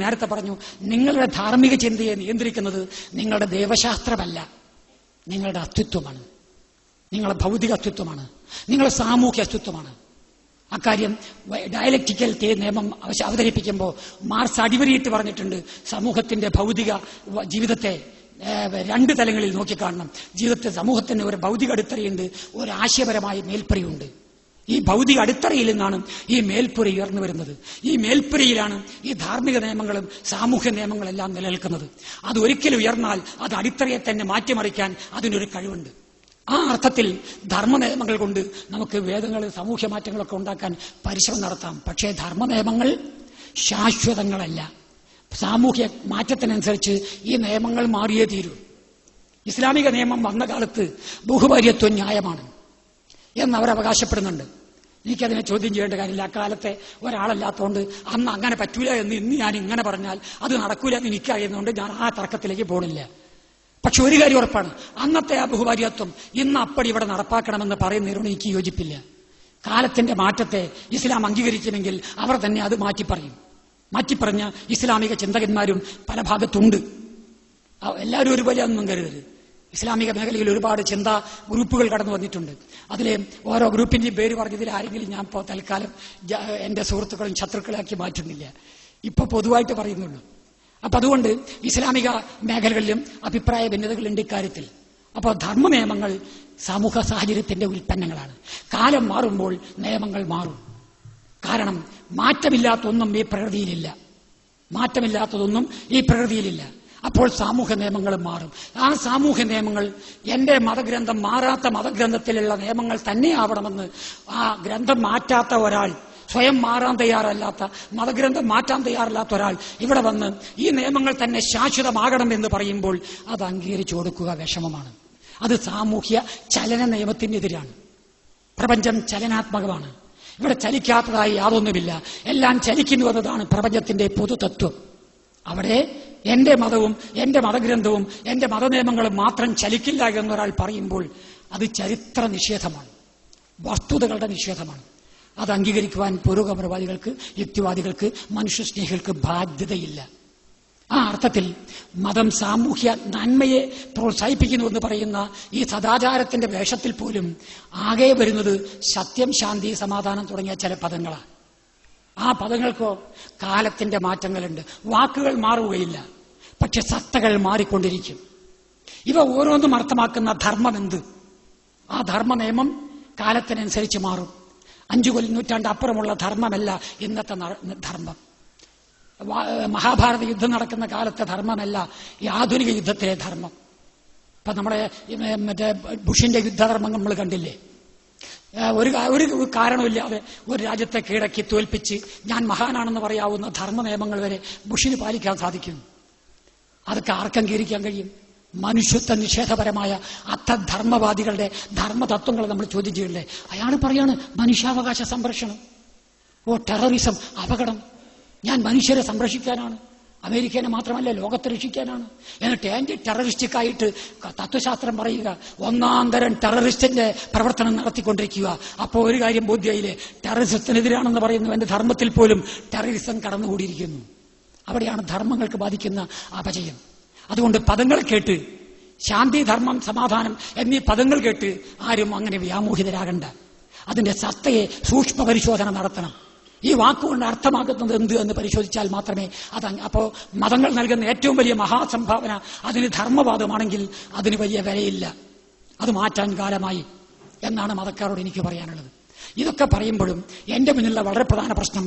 നേരത്തെ പറഞ്ഞു, നിങ്ങളുടെ ധാർമ്മിക ചിന്തയെ നിയന്ത്രിക്കുന്നത് നിങ്ങളുടെ ദൈവശാസ്ത്രമല്ല, നിങ്ങളുടെ അസ്തിത്വമാണ്, നിങ്ങളുടെ ഭൗതിക അസ്തിത്വമാണ്, നിങ്ങളുടെ സാമൂഹ്യ അസ്തിത്വമാണ്. അക്കാര്യം ഡയലക്റ്റിക്കൽ നിയമം അവതരിപ്പിക്കുമ്പോൾ മാർക്സ് അടിവരിയിട്ട് പറഞ്ഞിട്ടുണ്ട്, സമൂഹത്തിന്റെ ഭൗതിക ജീവിതത്തെ രണ്ട് തലങ്ങളിൽ നോക്കിക്കാണണം. ജീവിതത്തെ സമൂഹത്തിന് ഒരു ഭൗതിക അടിത്തറയുണ്ട്, ഒരു ആശയപരമായ മേൽപ്പറയുണ്ട്. ഈ ഭൗതിക അടിത്തറയിൽ നിന്നാണ് ഈ മേൽപ്പുര ഉയർന്നു വരുന്നത്. ഈ മേൽപ്പുരയിലാണ് ഈ ധാർമ്മിക നിയമങ്ങളും സാമൂഹ്യ നിയമങ്ങളെല്ലാം നിലനിൽക്കുന്നത്. അത് ഒരിക്കലും ഉയർന്നാൽ അത് അടിത്തറയെ തന്നെ മാറ്റിമറിക്കാൻ അതിനൊരു കഴിവുണ്ട്. ആ അർത്ഥത്തിൽ ധർമ്മ നിയമങ്ങൾ കൊണ്ട് നമുക്ക് വേദങ്ങൾ സാമൂഹ്യ മാറ്റങ്ങളൊക്കെ ഉണ്ടാക്കാൻ പരിശ്രമം നടത്താം. പക്ഷേ ധർമ്മ നിയമങ്ങൾ ശാശ്വതങ്ങളല്ല. സാമൂഹ്യ മാറ്റത്തിനനുസരിച്ച് ഈ നിയമങ്ങൾ മാറിയേ തീരൂ. ഇസ്ലാമിക നിയമം വന്ന കാലത്ത് ബഹുഭാര്യത്വം ന്യായമാണ് എന്നവർ അവകാശപ്പെടുന്നുണ്ട്. എനിക്കതിനെ ചോദ്യം ചെയ്യേണ്ട കാര്യമില്ല. അക്കാലത്തെ ഒരാളല്ലാത്തതുകൊണ്ട് അന്ന് അങ്ങനെ പറ്റൂല എന്ന് ഇന്ന് ഞാൻ ഇങ്ങനെ പറഞ്ഞാൽ അത് നടക്കൂല എന്ന് എനിക്കറിയുന്നതുകൊണ്ട് ഞാൻ ആ തർക്കത്തിലേക്ക് പോണില്ല. പക്ഷെ ഒരു കാര്യം ഉറപ്പാണ്, അന്നത്തെ ആ ബഹുഭാര്യത്വം ഇന്ന് അപ്പടി ഇവിടെ നടപ്പാക്കണമെന്ന് പറയുന്നതിനോട് എനിക്ക് യോജിപ്പില്ല. കാലത്തിന്റെ മാറ്റത്തെ ഇസ്ലാം അംഗീകരിക്കുമെങ്കിൽ അവർ തന്നെ അത് മാറ്റിപ്പറഞ്ഞ ഇസ്ലാമിക ചിന്തകന്മാരും പല ഭാഗത്തുണ്ട്. എല്ലാവരും ഒരുപോലെ ഒന്നും കരുതരുത്. ഇസ്ലാമിക മേഖലയിൽ ഒരുപാട് ചിന്താ ഗ്രൂപ്പുകൾ കടന്നു വന്നിട്ടുണ്ട്. അതിലെ ഓരോ ഗ്രൂപ്പിന്റെയും പേര് പറഞ്ഞതിൽ ആരെങ്കിലും ഞാൻ ഇപ്പോൾ തൽക്കാലം എന്റെ സുഹൃത്തുക്കളും ശത്രുക്കളാക്കി മാറ്റുന്നില്ല. ഇപ്പൊ പൊതുവായിട്ട് പറയുന്നുള്ളൂ. അപ്പൊ അതുകൊണ്ട് ഇസ്ലാമിക മേഖലകളിലും അഭിപ്രായ ഭിന്നതകളുണ്ട് ഇക്കാര്യത്തിൽ. അപ്പോൾ ധർമ്മ നിയമങ്ങൾ സമൂഹ സാഹചര്യത്തിന്റെ ഉൽപ്പന്നങ്ങളാണ്. കാലം മാറുമ്പോൾ നിയമങ്ങൾ മാറും. കാരണം മാറ്റമില്ലാത്തൊന്നും ഈ പ്രകൃതിയിലില്ല. അപ്പോൾ സാമൂഹ്യ നിയമങ്ങൾ മാറും. ആ സാമൂഹ്യ നിയമങ്ങൾ എന്റെ മതഗ്രന്ഥം മാറാത്ത മതഗ്രന്ഥത്തിലുള്ള നിയമങ്ങൾ തന്നെ ആവണമെന്ന് ആ ഗ്രന്ഥം മാറ്റാത്ത ഒരാൾ, സ്വയം മാറാൻ തയ്യാറല്ലാത്ത, മതഗ്രന്ഥം മാറ്റാൻ തയ്യാറല്ലാത്ത ഒരാൾ ഇവിടെ വന്ന് ഈ നിയമങ്ങൾ തന്നെ ശാശ്വതമാകണം എന്ന് പറയുമ്പോൾ അത് അംഗീകരിച്ചു കൊടുക്കുക വിഷമമാണ്. അത് സാമൂഹ്യ ചലന നിയമത്തിനെതിരാണ്. പ്രപഞ്ചം ചലനാത്മകമാണ്. ഇവിടെ ചലിക്കാത്തതായി യാതൊന്നുമില്ല. എല്ലാം ചലിക്കുന്നു എന്നതാണ് പ്രപഞ്ചത്തിന്റെ പൊതുതത്വം. അവിടെ എന്റെ മതവും എന്റെ മതഗ്രന്ഥവും എന്റെ മതനിയമങ്ങളും മാത്രം ചലിക്കില്ല എന്നൊരാൾ പറയുമ്പോൾ അത് ചരിത്ര നിഷേധമാണ്, വസ്തുതകളുടെ നിഷേധമാണ്. അത് അംഗീകരിക്കുവാൻ പുരോഗമനവാദികൾക്ക്, യുക്തിവാദികൾക്ക്, മനുഷ്യസ്നേഹികൾക്ക് ബാധ്യതയില്ല. ആ അർത്ഥത്തിൽ മതം സാമൂഹ്യ നന്മയെ പ്രോത്സാഹിപ്പിക്കുന്നു എന്ന് പറയുന്ന ഈ സദാചാരത്തിന്റെ വേഷത്തിൽ പോലും ആകെ വരുന്നത് സത്യം, ശാന്തി, സമാധാനം തുടങ്ങിയ ചില പദങ്ങളാണ്. ആ പദങ്ങൾക്കോ കാലത്തിന്റെ മാറ്റങ്ങളുണ്ട്. വാക്കുകൾ മാറുകയില്ല, പക്ഷെ സത്തകൾ മാറിക്കൊണ്ടിരിക്കും. ഇവ ഓരോന്നും അർത്ഥമാക്കുന്ന ധർമ്മം എന്ത്? ആ ധർമ്മ നിയമം കാലത്തിനനുസരിച്ച് മാറും. 5 നൂറ്റാണ്ട് അപ്പുറമുള്ള ധർമ്മമല്ല ഇന്നത്തെ ധർമ്മം. മഹാഭാരത യുദ്ധം നടക്കുന്ന കാലത്തെ ധർമ്മമല്ല ഈ ആധുനിക യുദ്ധത്തിലെ ധർമ്മം. ഇപ്പൊ നമ്മുടെ മറ്റേ ബുഷിന്റെ യുദ്ധധർമ്മം നമ്മൾ കണ്ടില്ലേ? ഒരു കാരണമില്ലാതെ ഒരു രാജ്യത്തെ കീഴടക്കി തോൽപ്പിച്ച് ഞാൻ മഹാനാണെന്ന് പറയാവുന്ന ധർമ്മ നിയമങ്ങൾ വരെ ബുഷിന് പാലിക്കാൻ സാധിക്കുന്നു. അതൊക്കെ ആർക്കംഗീകരിക്കാൻ കഴിയും? മനുഷ്യത്വ നിഷേധപരമായ അർത്ഥധർമ്മവാദികളുടെ ധർമ്മതത്വങ്ങൾ നമ്മൾ ചോദ്യം ചെയ്യണ്ടേ? അയാൾ പറയാണ് മനുഷ്യാവകാശ സംരക്ഷണം, ടെററിസം, അപകടം. ഞാൻ മനുഷ്യരെ സംരക്ഷിക്കാനാണ്, അമേരിക്കനെ മാത്രമല്ല ലോകത്തെ രക്ഷിക്കാനാണ്. എന്നിട്ട് ആന്റി ടെററിസ്റ്റിക് ആയിട്ട് തത്വശാസ്ത്രം പറയുക, ഒന്നാം തരം ടെററിസ്റ്റിന്റെ പ്രവർത്തനം നടത്തിക്കൊണ്ടിരിക്കുക. അപ്പോൾ ഒരു കാര്യം ബോധ്യമായില്ലേ, ടെററിസത്തിനെതിരാണെന്ന് പറയുന്നവന്റെ ധർമ്മത്തിൽ പോലും ടെററിസം കടന്നുകൂടിയിരിക്കുന്നു. അവിടെയാണ് ധർമ്മങ്ങൾക്ക് ബാധിക്കുന്ന അപജയം. അതുകൊണ്ട് പദങ്ങൾ കേട്ട്, ശാന്തി, ധർമ്മം, സമാധാനം എന്നീ പദങ്ങൾ കേട്ട് ആരും അങ്ങനെ വ്യാമോഹിതരാകണ്ട. അതിന്റെ സത്തയെ സൂക്ഷ്മ പരിശോധന നടത്തണം. ഈ വാക്കുകൊണ്ട് അർത്ഥമാക്കുന്നത് എന്ത് എന്ന് പരിശോധിച്ചാൽ മാത്രമേ അപ്പോ മതങ്ങൾ നൽകുന്ന ഏറ്റവും വലിയ മഹാസംഭാവന അതിന് ധർമ്മവാദമാണെങ്കിൽ അതിന് വലിയ വിലയില്ല. അത് മാറ്റാൻ കാലമായി എന്നാണ് മതക്കാരോട് എനിക്ക് പറയാനുള്ളത്. ഇതൊക്കെ പറയുമ്പോഴും എന്റെ മുന്നിലുള്ള വളരെ പ്രധാന പ്രശ്നം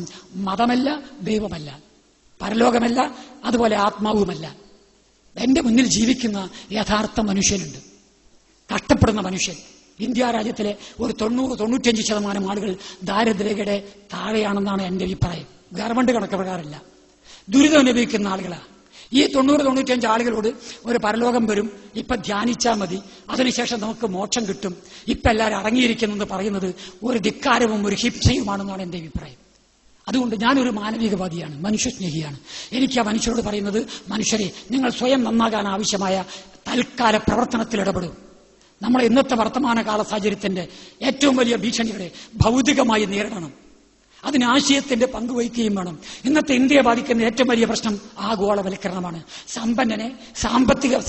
മതമല്ല, ദൈവമല്ല, പരലോകമല്ല, അതുപോലെ ആത്മാവുമല്ല. എന്റെ മുന്നിൽ ജീവിക്കുന്ന യഥാർത്ഥ മനുഷ്യനുണ്ട്, കഷ്ടപ്പെടുന്ന മനുഷ്യൻ. ഇന്ത്യ രാജ്യത്തിലെ ഒരു 90-95% ആളുകൾ ദാരിദ്ര്യയുടെ താഴെയാണെന്നാണ് എന്റെ അഭിപ്രായം. ഗവൺമെന്റ് കണക്ക് പ്രകാരമല്ല, ദുരിതം അനുഭവിക്കുന്ന ആളുകളാണ്. ഈ 90-95 ആളുകളോട് ഒരു പരലോകം വരും, ഇപ്പൊ ധ്യാനിച്ചാൽ മതി, അതിനുശേഷം നമുക്ക് മോക്ഷം കിട്ടും, ഇപ്പൊ എല്ലാവരും അടങ്ങിയിരിക്കുന്നെന്ന് പറയുന്നത് ഒരു ധിക്കാരവും ഒരു ഹിംസയുമാണെന്നാണ് എന്റെ അഭിപ്രായം. അതുകൊണ്ട് ഞാനൊരു മാനവികവാദിയാണ്, മനുഷ്യസ്നേഹിയാണ്. എനിക്ക് ആ മനുഷ്യരോട് പറയുന്നത്, മനുഷ്യരെ, നിങ്ങൾ സ്വയം നന്നാകാൻ ആവശ്യമായ തൽക്കാല പ്രവർത്തനത്തിൽ ഇടപെടും. നമ്മളെ ഇന്നത്തെ വർത്തമാനകാല സാഹചര്യത്തിന്റെ ഏറ്റവും വലിയ ഭീഷണികളെ ഭൗതികമായി നേരിടണം. അതിന് ആശയത്തിന്റെ പങ്കുവഹിക്കുകയും വേണം. ഇന്നത്തെ ഇന്ത്യയെ ബാധിക്കുന്ന ഏറ്റവും വലിയ പ്രശ്നം ആഗോളവൽക്കരണമാണ്. സമ്പന്നനെ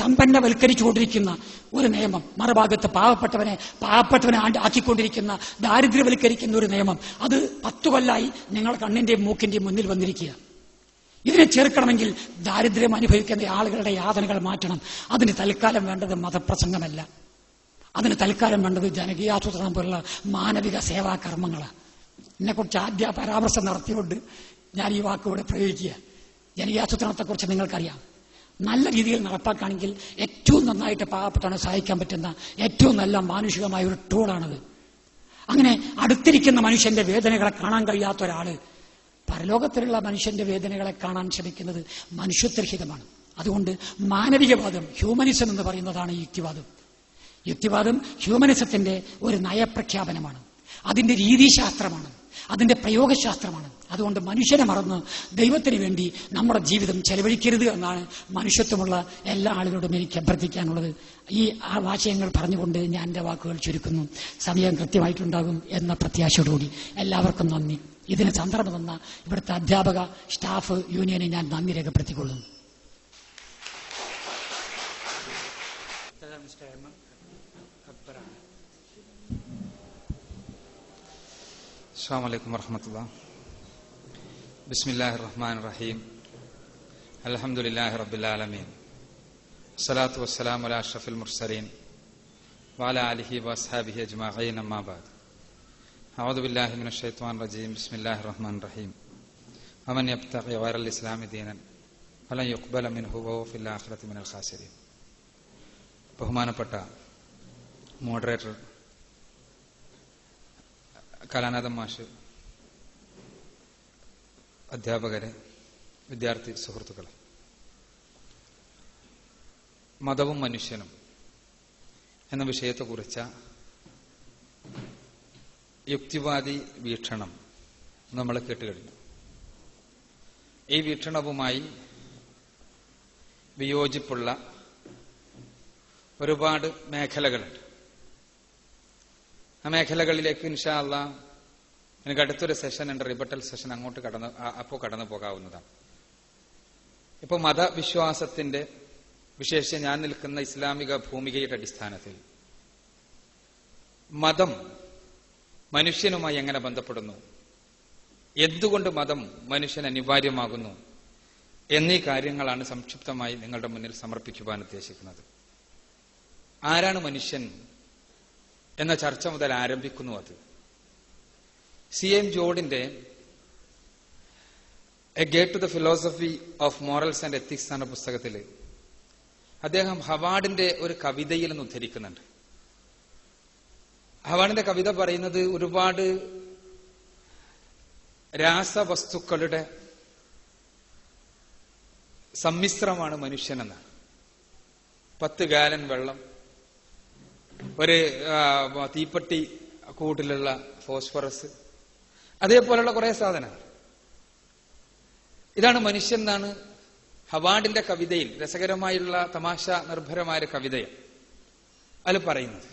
സമ്പന്നവൽക്കരിച്ചുകൊണ്ടിരിക്കുന്ന ഒരു നിയമം, മറുഭാഗത്ത് പാവപ്പെട്ടവനെ ആക്കിക്കൊണ്ടിരിക്കുന്ന ദാരിദ്ര്യവൽക്കരിക്കുന്ന ഒരു നിയമം, അത് 10 കൊല്ലമായി നിങ്ങൾ കണ്ണിന്റെയും മൂക്കിന്റെയും മുന്നിൽ വന്നിരിക്കുക. ഇതിനെ ചെറുക്കണമെങ്കിൽ ദാരിദ്ര്യം അനുഭവിക്കുന്ന ആളുകളുടെ യാതനകൾ മാറ്റണം. അതിന് തൽക്കാലം വേണ്ടത് മതപ്രസംഗമല്ല, അതിന് തൽക്കാലം വേണ്ടത് ജനകീയാസൂത്രണം പോലുള്ള മാനവിക സേവാ കർമ്മങ്ങളാണ്. എന്നെക്കുറിച്ച് ആദ്യ പരാമർശം നടത്തിക്കൊണ്ട് ഞാൻ ഈ വാക്കുകൂടെ പ്രയോഗിക്കുക. ജനകീയാസൂത്രണത്തെക്കുറിച്ച് നിങ്ങൾക്കറിയാം. നല്ല രീതിയിൽ നടപ്പാക്കുകയാണെങ്കിൽ ഏറ്റവും നന്നായിട്ട് പാവപ്പെട്ടവനെ സഹായിക്കാൻ പറ്റുന്ന ഏറ്റവും നല്ല മാനുഷികമായ ഒരു ടൂളാണത്. അങ്ങനെ അടുത്തിരിക്കുന്ന മനുഷ്യന്റെ വേദനകളെ കാണാൻ കഴിയാത്ത ഒരാള് പരലോകത്തിലുള്ള മനുഷ്യന്റെ വേദനകളെ കാണാൻ ശ്രമിക്കുന്നത് മനുഷ്യത്വരഹിതമാണ്. അതുകൊണ്ട് മാനവികവാദം, ഹ്യൂമനിസം എന്ന് പറയുന്നതാണ് യുക്തിവാദം. യുക്തിവാദം ഹ്യൂമനിസത്തിന്റെ ഒരു നയപ്രഖ്യാപനമാണ്, അതിന്റെ രീതിശാസ്ത്രമാണ്, അതിന്റെ പ്രയോഗശാസ്ത്രമാണ്. അതുകൊണ്ട് മനുഷ്യനെ മറന്ന് ദൈവത്തിന് വേണ്ടി നമ്മുടെ ജീവിതം ചെലവഴിക്കരുത് എന്നാണ് മനുഷ്യത്വമുള്ള എല്ലാ ആളുകളോടും എനിക്ക് അഭ്യർത്ഥിക്കാനുള്ളത്. ഈ ആശയങ്ങൾ പറഞ്ഞുകൊണ്ട് ഞാൻ എന്റെ വാക്കുകൾ ചുരുക്കുന്നു. സമയം കൃത്യമായിട്ടുണ്ടാകും എന്ന പ്രത്യാശയോടുകൂടി എല്ലാവർക്കും നന്ദി. ഇതിന് സന്ദർഭം തന്ന ഇവിടുത്തെ അധ്യാപക സ്റ്റാഫ് യൂണിയനെ ഞാൻ നന്ദി രേഖപ്പെടുത്തിക്കൊള്ളുന്നു. അസ്സലാമു അലൈക്കും വറഹ്മത്തുള്ളാഹി. ബിസ്മില്ലാഹിർ റഹ്മാനിർ റഹീം. അൽഹംദുലില്ലാഹി റബ്ബിൽ ആലമീൻ. സ്വലാത്തു വസ്സലാമു അലാ അഷ്റഫിൽ മുർസലീൻ വഅലാ ആലിഹി വഅസ്ഹാബിഹി അജ്മഈൻ. അമ്മാ ബഅദ്. അഊദു ബില്ലാഹി മിനശ് ശൈത്വാനിർ റജീം. ബിസ്മില്ലാഹിർ റഹ്മാനിർ റഹീം. വമൻ യബ്തഗി ഗൈറൽ ഇസ്ലാമി ദീനൻ ഫലൻ യുഖ്ബല മിൻഹു വഹുവ ഫിൽ ആഖിറതി മിനൽ ഖാസിരീൻ. ബഹുമാനപ്പെട്ട മോഡറേറ്റർ കലാനാഥൻ മാഷ്, അധ്യാപകരെ, വിദ്യാർത്ഥി സുഹൃത്തുക്കളെ, മതവും മനുഷ്യനും എന്ന വിഷയത്തെക്കുറിച്ച യുക്തിവാദി വീക്ഷണം നമ്മൾ കേട്ടുകഴിഞ്ഞു. ഈ വീക്ഷണവുമായി വിയോജിപ്പുള്ള ഒരുപാട് മേഖലകളുണ്ട്. ആ മേഖലകളിലേക്ക് ഇൻഷാ അല്ലാഹ് എനിക്ക് അടുത്തൊരു സെഷൻ ഉണ്ട്, റിബട്ടൽ സെഷൻ, അങ്ങോട്ട് കടന്നു പോകാവുന്നതാണ്. ഇപ്പൊ മതവിശ്വാസത്തിന്റെ വിശേഷിച്ച് ഞാൻ നിൽക്കുന്ന ഇസ്ലാമിക ഭൂമികയുടെ അടിസ്ഥാനത്തിൽ മതം മനുഷ്യനുമായി എങ്ങനെ ബന്ധപ്പെടുന്നു, എന്തുകൊണ്ട് മതം മനുഷ്യന് അനിവാര്യമാകുന്നു എന്നീ കാര്യങ്ങളാണ് സംക്ഷിപ്തമായി നിങ്ങളുടെ മുന്നിൽ സമർപ്പിക്കുവാൻ ഉദ്ദേശിക്കുന്നത്. ആരാണ് മനുഷ്യൻ എന്ന ചർച്ച മുതൽ ആരംഭിക്കുന്നു. അത് C.M. ജോർഡിന്റെ a guide to the philosophy of morals and ethics എന്ന പുസ്തകത്തിൽ അദ്ദേഹം ഹവാർഡിന്റെ ഒരു കവിതയിൽ നിന്ന് ഉദ്ധരിക്കുന്നുണ്ട്. ഹവാർഡിന്റെ കവിത പറയുന്നത് ഒരുപാട് രാസവസ്തുക്കളുടെ സമ്മിശ്രമാണ് മനുഷ്യനെന്നാണ്. 10 ഗാലൻ വെള്ളം, ഒരു തീപ്പെട്ടി കൂട്ടിലുള്ള ഫോസ്ഫറസ്, അതേപോലുള്ള കുറെ സാധനങ്ങൾ, ഇതാണ് മനുഷ്യൻ എന്നാണ് ഹവാർഡിന്റെ കവിതയിൽ, രസകരമായുള്ള തമാശ നിർഭരമായ കവിതയിൽ അതിൽ പറയുന്നത്.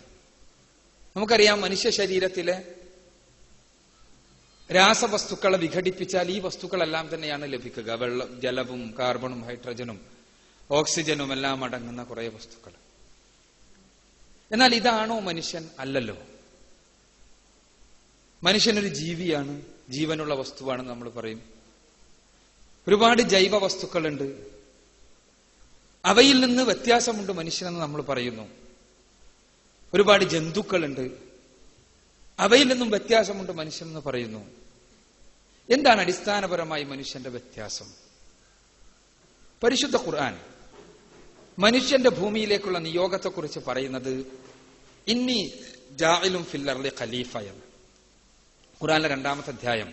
നമുക്കറിയാം, മനുഷ്യ ശരീരത്തിലെ രാസവസ്തുക്കളെ വിഘടിപ്പിച്ചാൽ ഈ വസ്തുക്കളെല്ലാം തന്നെയാണ് ലഭിക്കുക. വെള്ളം, ജലവും കാർബണും ഹൈഡ്രജനും ഓക്സിജനും എല്ലാം അടങ്ങുന്ന കുറെ വസ്തുക്കൾ. എന്നാൽ ഇതാണോ മനുഷ്യൻ? അല്ലല്ലോ. മനുഷ്യനൊരു ജീവിയാണ്, ജീവനുള്ള വസ്തുവാണെന്ന് നമ്മൾ പറയും. ഒരുപാട് ജൈവ വസ്തുക്കളുണ്ട്, അവയിൽ നിന്ന് വ്യത്യാസമുണ്ട് മനുഷ്യനെന്ന് നമ്മൾ പറയുന്നു. ഒരുപാട് ജന്തുക്കളുണ്ട്, അവയിൽ നിന്നും വ്യത്യാസമുണ്ട് മനുഷ്യനെന്ന് പറയുന്നു. എന്താണ് അടിസ്ഥാനപരമായി മനുഷ്യന്റെ വ്യത്യാസം? പരിശുദ്ധ ഖുർആൻ മനുഷ്യന്റെ ഭൂമിയിലേക്കുള്ള നിയോഗത്തെക്കുറിച്ച് പറയുന്നത് ഇന്നി ജാഇലും ഫിൽ അർളി ഖലീഫ എന്ന്. ഖുർആനിലെ 2-ാമത്തെ അധ്യായം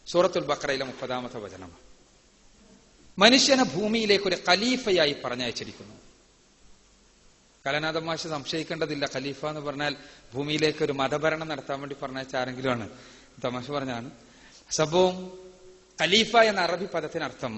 സൂറത്തുൽ ബഖറയിലെ 30-ാമത്തെ വചനം. മനുഷ്യനെ ഭൂമിയിലേക്ക് ഒരു ഖലീഫയായി പറഞ്ഞയച്ചിരിക്കുന്നു. കലനാഥൻ മാഷ് സംശയിക്കേണ്ടതില്ല, ഖലീഫ എന്ന് പറഞ്ഞാൽ ഭൂമിയിലേക്ക് ഒരു മതഭരണം നടത്താൻ വേണ്ടി പറഞ്ഞയച്ച ആരെങ്കിലും ആണ്. തമാശ പറഞ്ഞാണ്. സംഭവം ഖലീഫ എന്ന അറബി പദത്തിനർത്ഥം